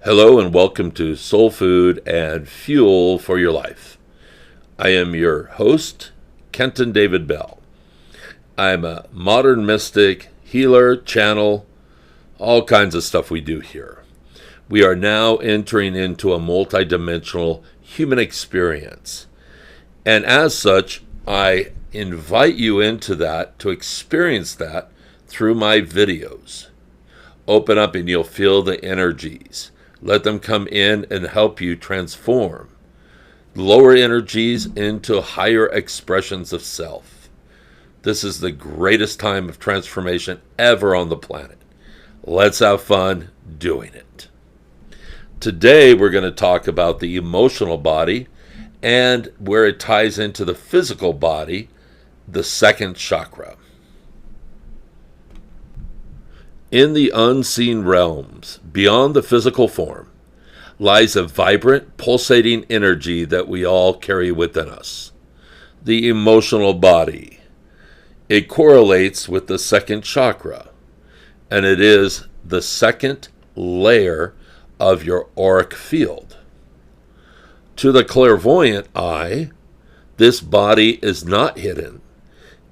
Hello and welcome to Soul Food and Fuel for Your Life. I am your host, Kenton David Bell. I'm a modern mystic, healer, channel, all kinds of stuff we do here. We are now entering into a multidimensional human experience. And as such, I invite you into that to experience that through my videos. Open up and you'll feel the energies. Let them come in and help you transform lower energies into higher expressions of self. This is the greatest time of transformation ever on the planet. Let's have fun doing it. Today we're going to talk about the emotional body and where it ties into the physical body, the second chakra. In the unseen realms, beyond the physical form, lies a vibrant, pulsating energy that we all carry within us, the emotional body. It correlates with the second chakra, and it is the second layer of your auric field. To the clairvoyant eye, this body is not hidden.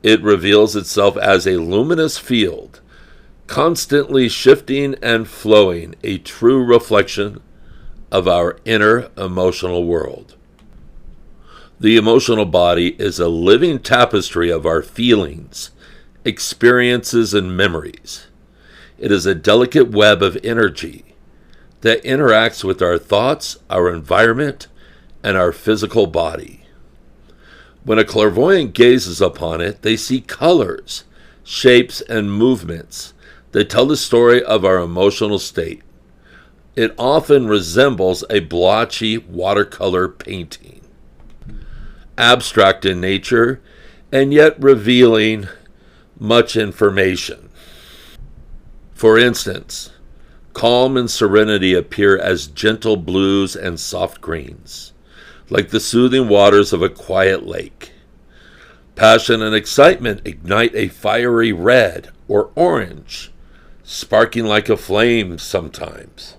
It reveals itself as a luminous field, constantly shifting and flowing, a true reflection of our inner emotional world. The emotional body is a living tapestry of our feelings, experiences, and memories. It is a delicate web of energy that interacts with our thoughts, our environment, and our physical body. When a clairvoyant gazes upon it, they see colors, shapes, and movements that tell the story of our emotional state. It often resembles a blotchy watercolor painting, abstract in nature, and yet revealing much information. For instance, calm and serenity appear as gentle blues and soft greens, like the soothing waters of a quiet lake. Passion and excitement ignite a fiery red or orange, sparking like a flame sometimes.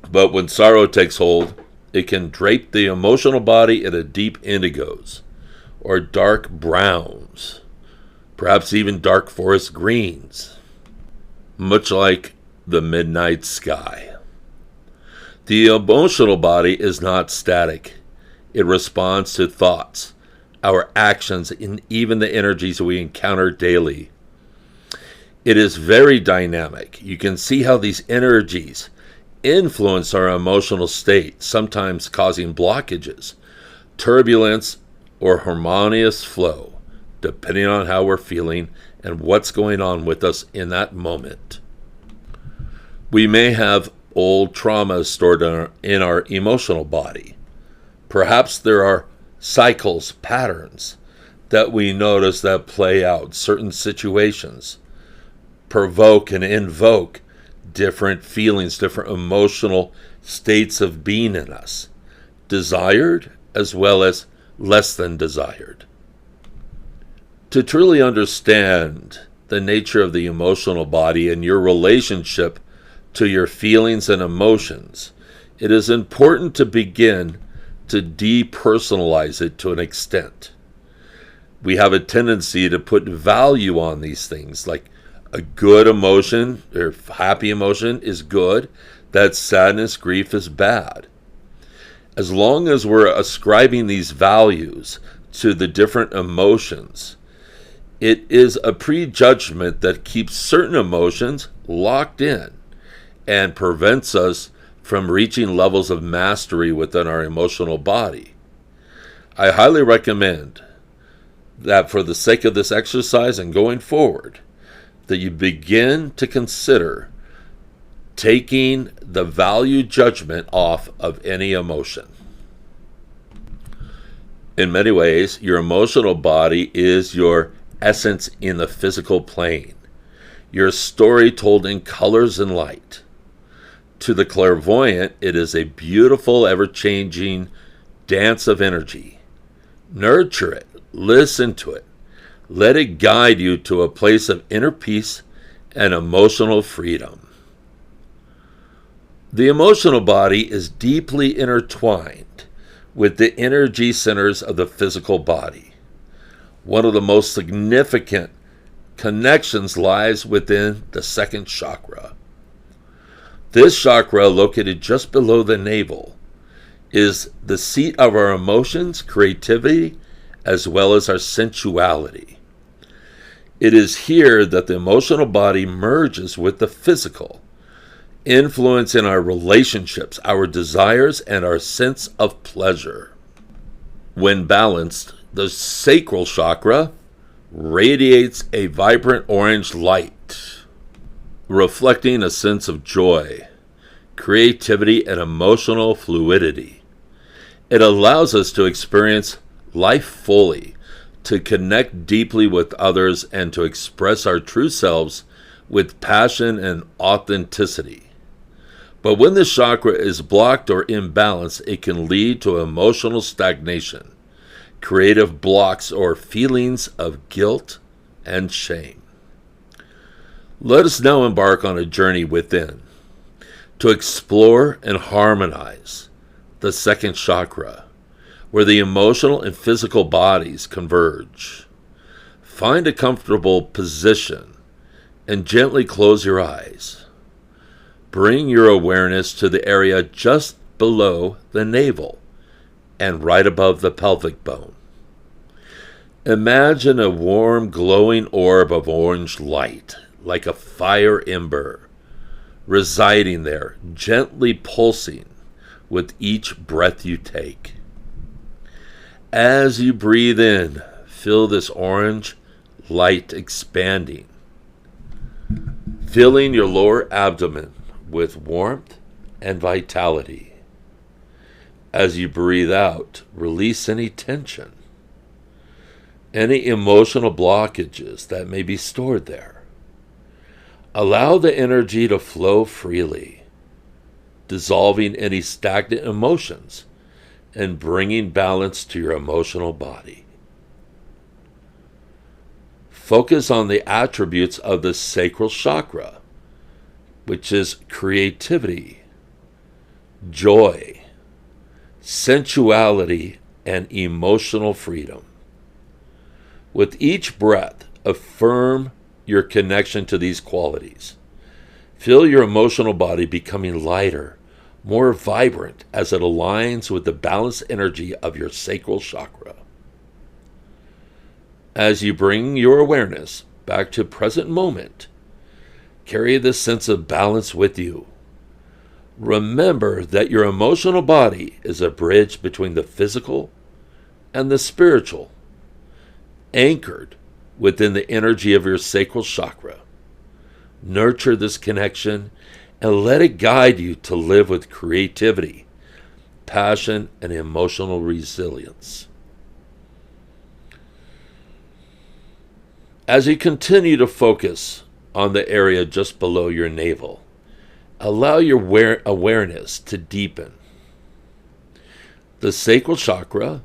But when sorrow takes hold, it can drape the emotional body in a deep indigos or dark browns, perhaps even dark forest greens, much like the midnight sky. The emotional body is not static. It responds to thoughts, our actions, and even the energies we encounter daily. It is very dynamic. You can see how these energies influence our emotional state, sometimes causing blockages, turbulence, or harmonious flow, depending on how we're feeling and what's going on with us in that moment. We may have old traumas stored in our emotional body. Perhaps there are cycles, patterns that we notice that play out. Certain situations provoke and invoke different feelings, different emotional states of being in us, desired as well as less than desired. To truly understand the nature of the emotional body and your relationship to your feelings and emotions, it is important to begin to depersonalize it to an extent. We have a tendency to put value on these things, like a good emotion or happy emotion is good, that sadness, grief is bad. As long as we're ascribing these values to the different emotions, it is a prejudgment that keeps certain emotions locked in and prevents us from reaching levels of mastery within our emotional body. I highly recommend that for the sake of this exercise and going forward, that you begin to consider taking the value judgment off of any emotion. In many ways, your emotional body is your essence in the physical plane, your story told in colors and light. To the clairvoyant, it is a beautiful, ever-changing dance of energy. Nurture it, listen to it. Let it guide you to a place of inner peace and emotional freedom. The emotional body is deeply intertwined with the energy centers of the physical body. One of the most significant connections lies within the second chakra. This chakra, located just below the navel, is the seat of our emotions, creativity, as well as our sensuality. It is here that the emotional body merges with the physical, influencing our relationships, our desires, and our sense of pleasure. When balanced, the sacral chakra radiates a vibrant orange light, reflecting a sense of joy, creativity, and emotional fluidity. It allows us to experience life fully, to connect deeply with others, and to express our true selves with passion and authenticity. But when this chakra is blocked or imbalanced, it can lead to emotional stagnation, creative blocks, or feelings of guilt and shame. Let us now embark on a journey within to explore and harmonize the second chakra, where the emotional and physical bodies converge. Find a comfortable position and gently close your eyes. Bring your awareness to the area just below the navel and right above the pelvic bone. Imagine a warm, glowing orb of orange light, like a fire ember, residing there, gently pulsing with each breath you take. As you breathe in, feel this orange light expanding, filling your lower abdomen with warmth and vitality. As you breathe out, release any tension, any emotional blockages that may be stored there. Allow the energy to flow freely, dissolving any stagnant emotions and bringing balance to your emotional body. Focus on the attributes of the sacral chakra, which is creativity, joy, sensuality, and emotional freedom. With each breath, affirm your connection to these qualities. Feel your emotional body becoming lighter, more vibrant as it aligns with the balanced energy of your sacral chakra. As you bring your awareness back to present moment, carry this sense of balance with you. Remember that your emotional body is a bridge between the physical and the spiritual, anchored within the energy of your sacral chakra. Nurture this connection and let it guide you to live with creativity, passion, and emotional resilience. As you continue to focus on the area just below your navel, allow your awareness to deepen. The sacral chakra,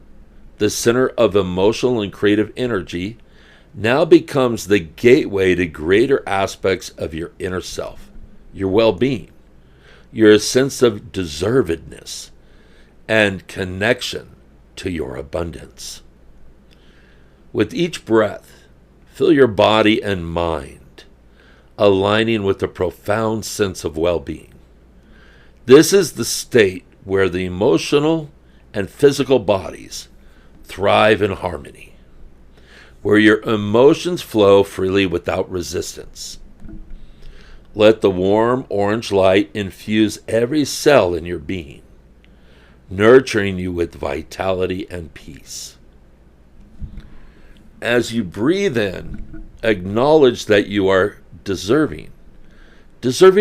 the center of emotional and creative energy, now becomes the gateway to greater aspects of your inner self, your well-being, your sense of deservedness, and connection to your abundance. With each breath, feel your body and mind aligning with a profound sense of well-being. This is the state where the emotional and physical bodies thrive in harmony, where your emotions flow freely without resistance. Let the warm orange light infuse every cell in your being, nurturing you with vitality and peace. As you breathe in, acknowledge that you are deserving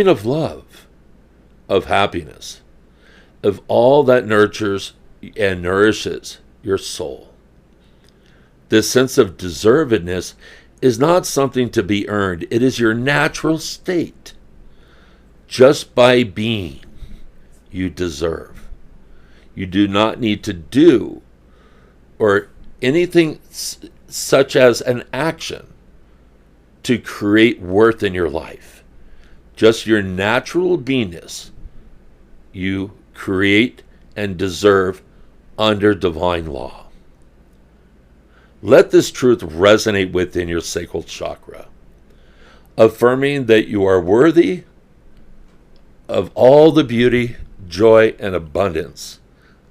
of love, of happiness, of all that nurtures and nourishes your soul. This sense of deservedness is not something to be earned. It is your natural state. Just by being, you deserve. You do not need to do or anything such as an action to create worth in your life. Just your natural beingness you create and deserve under divine law. Let this truth resonate within your sacral chakra, affirming that you are worthy of all the beauty, joy, and abundance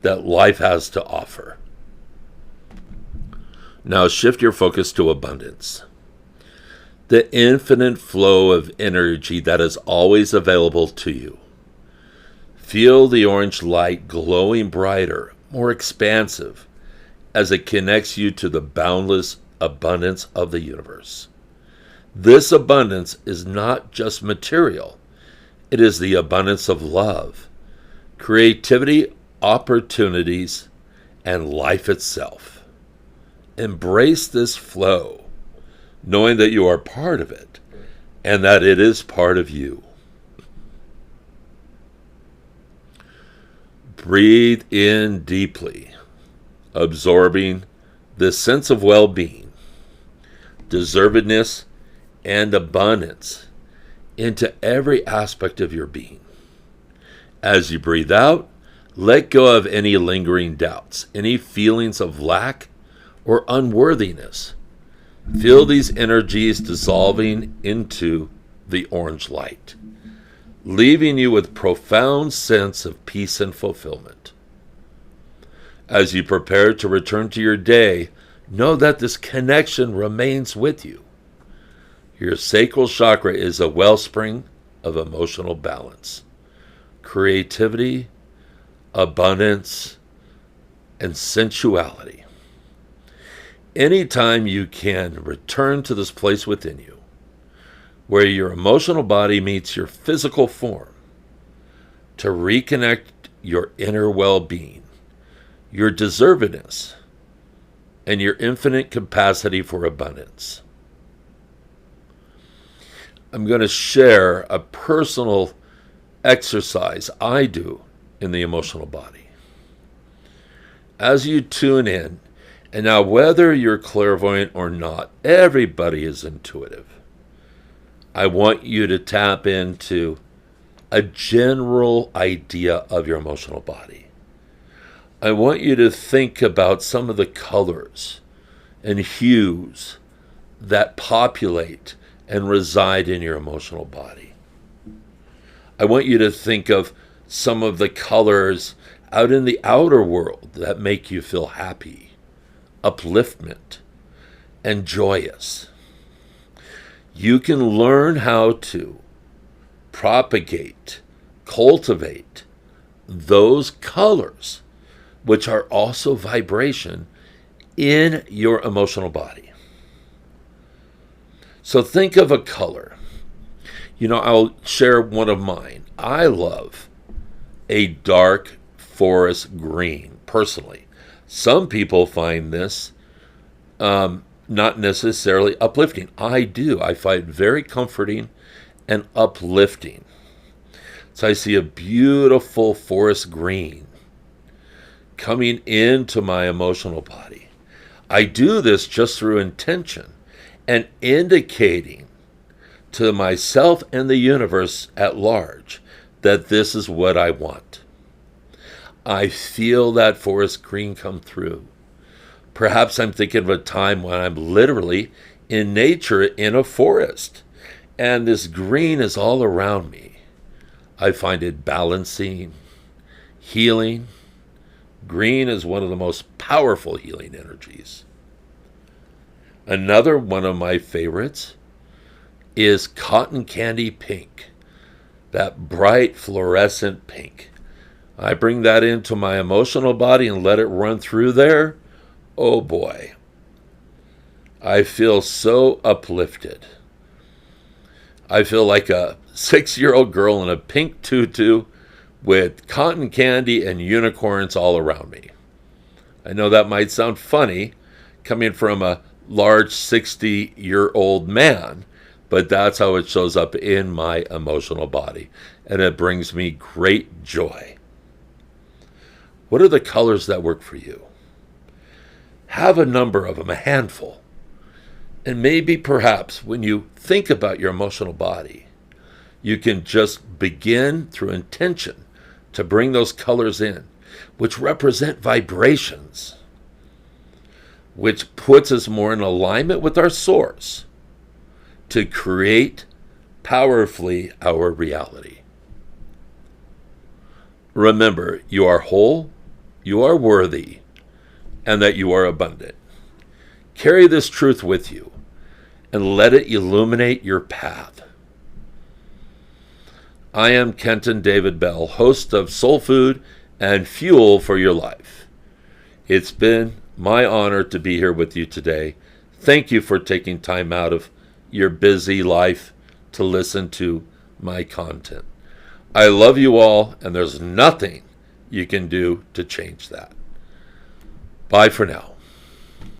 that life has to offer. Now shift your focus to abundance, the infinite flow of energy that is always available to you. Feel the orange light glowing brighter, more expansive, as it connects you to the boundless abundance of the universe. This abundance is not just material. It is the abundance of love, creativity, opportunities, and life itself. Embrace this flow, knowing that you are part of it and that it is part of you. Breathe in deeply, absorbing this sense of well-being, deservedness, and abundance into every aspect of your being. As you breathe out, let go of any lingering doubts, any feelings of lack or unworthiness. Feel these energies dissolving into the orange light, leaving you with profound sense of peace and fulfillment. As you prepare to return to your day, know that this connection remains with you. Your sacral chakra is a wellspring of emotional balance, creativity, abundance, and sensuality. Anytime you can return to this place within you, where your emotional body meets your physical form, to reconnect your inner well-being, your deservedness, and your infinite capacity for abundance. I'm going to share a personal exercise I do in the emotional body. As you tune in, and now whether you're clairvoyant or not, everybody is intuitive. I want you to tap into a general idea of your emotional body. I want you to think about some of the colors and hues that populate and reside in your emotional body. I want you to think of some of the colors out in the outer world that make you feel happy, upliftment, and joyous. You can learn how to propagate, cultivate those colors, which are also vibration, in your emotional body. So think of a color. I'll share one of mine. I love a dark forest green, personally. Some people find this not necessarily uplifting. I do. I find it very comforting and uplifting. So I see a beautiful forest green coming into my emotional body. I do this just through intention and indicating to myself and the universe at large that this is what I want. I feel that forest green come through. Perhaps I'm thinking of a time when I'm literally in nature in a forest, and this green is all around me. I find it balancing, healing. Green is one of the most powerful healing energies. Another one of my favorites is cotton candy pink, that bright fluorescent pink. I bring that into my emotional body and let it run through there. Oh boy, I feel so uplifted. I feel like a 6-year-old girl in a pink tutu with cotton candy and unicorns all around me. I know that might sound funny coming from a large 60-year-old man, but that's how it shows up in my emotional body, and it brings me great joy. What are the colors that work for you? Have a number of them, a handful. And maybe perhaps when you think about your emotional body, you can just begin through intention to bring those colors in, which represent vibrations, which puts us more in alignment with our source to create powerfully our reality. Remember, you are whole, you are worthy, and that you are abundant. Carry this truth with you and let it illuminate your path. I am Kenton David Bell, host of Soul Food and Fuel for Your Life. It's been my honor to be here with you today. Thank you for taking time out of your busy life to listen to my content. I love you all, and there's nothing you can do to change that. Bye for now.